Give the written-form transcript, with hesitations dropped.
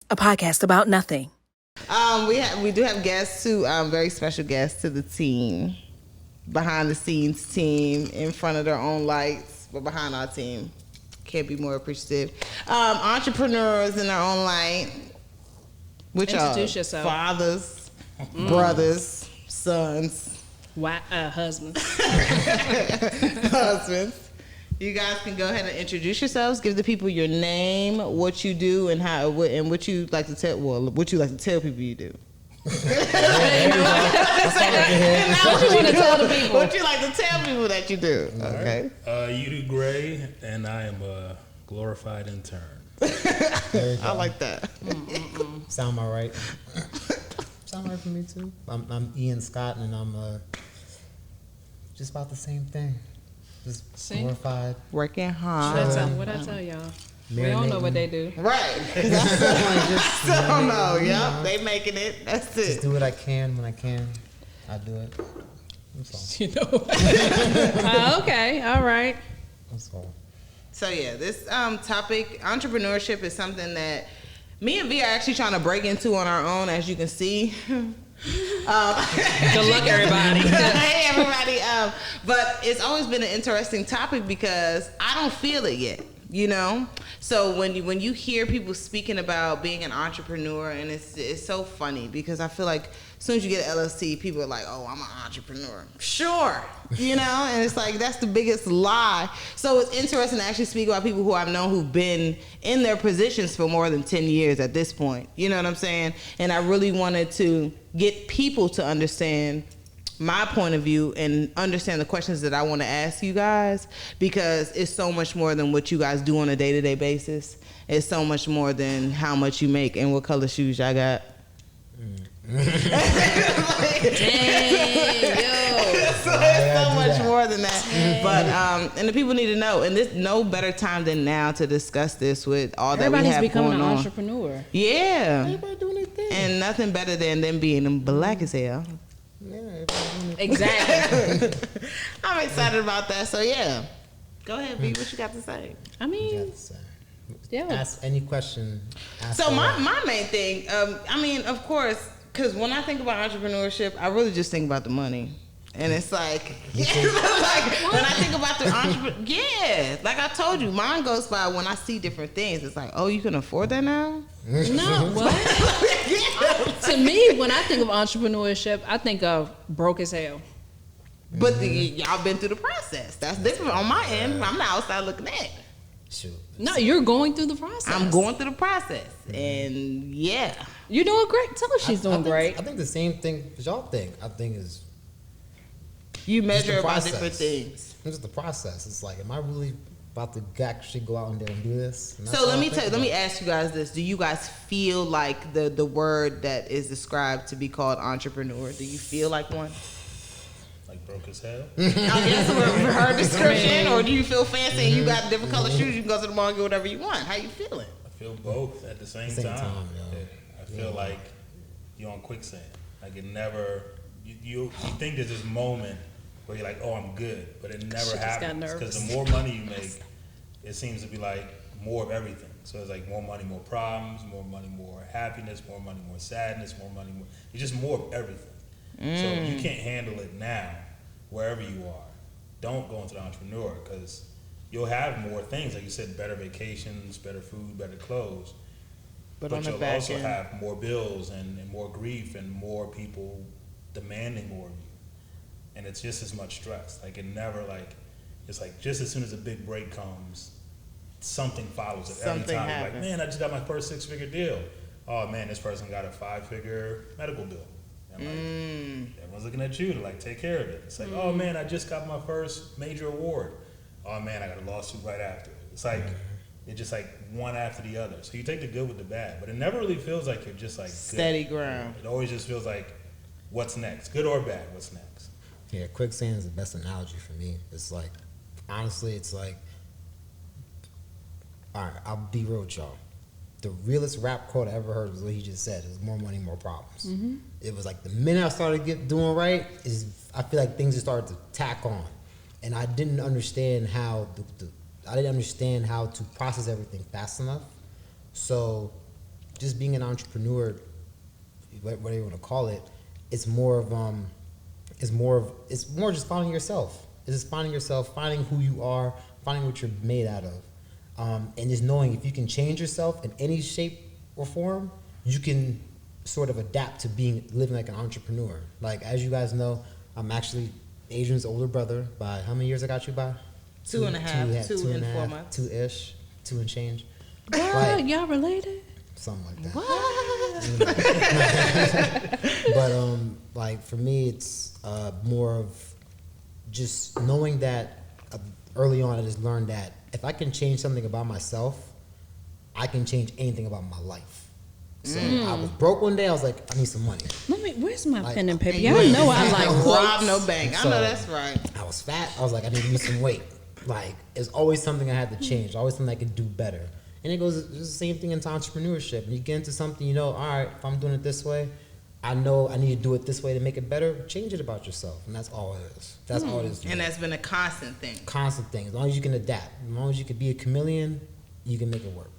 a podcast about nothing. We do have guests too, very special guests to the team, behind the scenes team, in front of their own lights, but behind our team. Can't be more appreciative. Entrepreneurs in their own light, which Introduce are yourself. Fathers, brothers, sons, husbands. husbands. You guys can go ahead and introduce yourselves. Give the people your name, what you do, and what you like to tell. Well, what you like to tell people you do. Now what you want to tell the people? What you like to tell people that you do. Okay. Yudu Gray, and I am a glorified intern. I like that. Sound all right. Sound all right for me too. I'm Ian Scott, and I'm just about the same thing. Just glorified. Working hard. What I tell y'all? We don't know what they do. Right. I don't know. Yep. They making it. That's it. Just do what I can when I can. I do it. That's all. You know. Okay. All right. That's all. So yeah, this topic, entrepreneurship, is something that me and V are actually trying to break into on our own, as you can see. Good luck, everybody. Hey, everybody. But it's always been an interesting topic because I don't feel it yet, you know? So when you hear people speaking about being an entrepreneur, and it's so funny because I feel like as soon as you get an LLC, people are like, oh, I'm an entrepreneur. Sure. You know? And it's like, that's the biggest lie. So it's interesting to actually speak about people who I've known who've been in their positions for more than 10 years at this point. You know what I'm saying? And I really wanted to get people to understand my point of view and understand the questions that I want to ask you guys, because it's so much more than what you guys do on a day-to-day basis. It's so much more than how much you make and what color shoes y'all got. Dang, yo. It's so much more than that. But and the people need to know, and there's no better time than now to discuss this with all that we have going on. Everybody's becoming an entrepreneur. Yeah. Everybody doing their thing. And nothing better than them being black as hell. Yeah, everybody doing their Exactly. I'm excited about that. So yeah, go ahead, B. What you got to say? I mean, yeah. Ask any question. So my main thing, I mean, of course, because when I think about entrepreneurship, I really just think about the money. And it's like, like when I think about the entrepreneur, yeah, like I told you, mine goes by when I see different things. It's like, oh, you can afford that now? No, what? To me, when I think of entrepreneurship, I think of broke as hell. But y'all been through the process. That's different on my end. I'm not outside looking at. Shoot. No, you're going through the process. I'm going through the process. And yeah. You're doing great. Tell her she's doing great. I think the same thing as y'all think. I think is you measure the about process. different things. It's just the process. It's like, am I really about to actually go out in there and do this? And So let me ask you guys this. Do you guys feel like the word that is described to be called entrepreneur, do you feel like one? Like broke as hell. I guess for her description, or do you feel fancy and you got different color shoes, you can go to the mall and get whatever you want? How you feeling? I feel both at the same time. Yeah. I feel like you're on quicksand. Like it never, you think there's this moment where you're like, oh, I'm good, but it never happens, because the more money you make, it seems to be like more of everything. So it's like more money, more problems, more money, more happiness, more money, more sadness, more money, more. It's just more of everything. So if you can't handle it now, wherever you are, don't go into the entrepreneur, because you'll have more things, like you said, better vacations, better food, better clothes. But on the you'll back also end, have more bills and more grief and more people demanding more of you. And it's just as much stress. Like it never it's like just as soon as a big break comes, something follows it every time. Happens. Like, man, I just got my first 6-figure deal. Oh man, this person got a 5-figure medical bill. And like, everyone's looking at you to like take care of it. It's like, oh man, I just got my first major award. Oh man, I got a lawsuit right after. It's like, it's just like one after the other. So you take the good with the bad, but it never really feels like you're just like steady good. ground. It always just feels like, what's next? Good or bad, what's next? Yeah, quicksand is the best analogy for me. It's like, honestly, it's like, all right, I'll be real with y'all. The realest rap quote I ever heard was what he just said: "Is more money, more problems." Mm-hmm. It was like the minute I started doing right, I feel like things just started to tack on, and I didn't understand how I didn't understand how to process everything fast enough. So just being an entrepreneur, whatever you want to call it, it's more just finding yourself. It's just finding yourself, finding who you are, finding what you're made out of, and just knowing if you can change yourself in any shape or form, you can sort of adapt to living like an entrepreneur. Like, as you guys know, I'm actually Adrian's older brother by how many years I got you by? 2.5, 2 and 4 months. 2-ish, 2 and change. What? Like, y'all related? Something like that. What? But like for me, it's more of just knowing that early on. I just learned that if I can change something about myself, I can change anything about my life. So I was broke one day. I was like, I need some money. Where's my Like, pen and paper? and Y'all you know I ain't like rob quotes. no bank. I So, know that's right. I was fat. I was like, I need to lose some weight. Like, it's always something I had to change. Always something I could do better. And it's the same thing into entrepreneurship. When you get into something, you know, all right, if I'm doing it this way, I know I need to do it this way to make it better. Change it about yourself, and that's all it is. That's all it is. And that's been a constant thing. Constant thing. As long as you can adapt, as long as you can be a chameleon, you can make it work.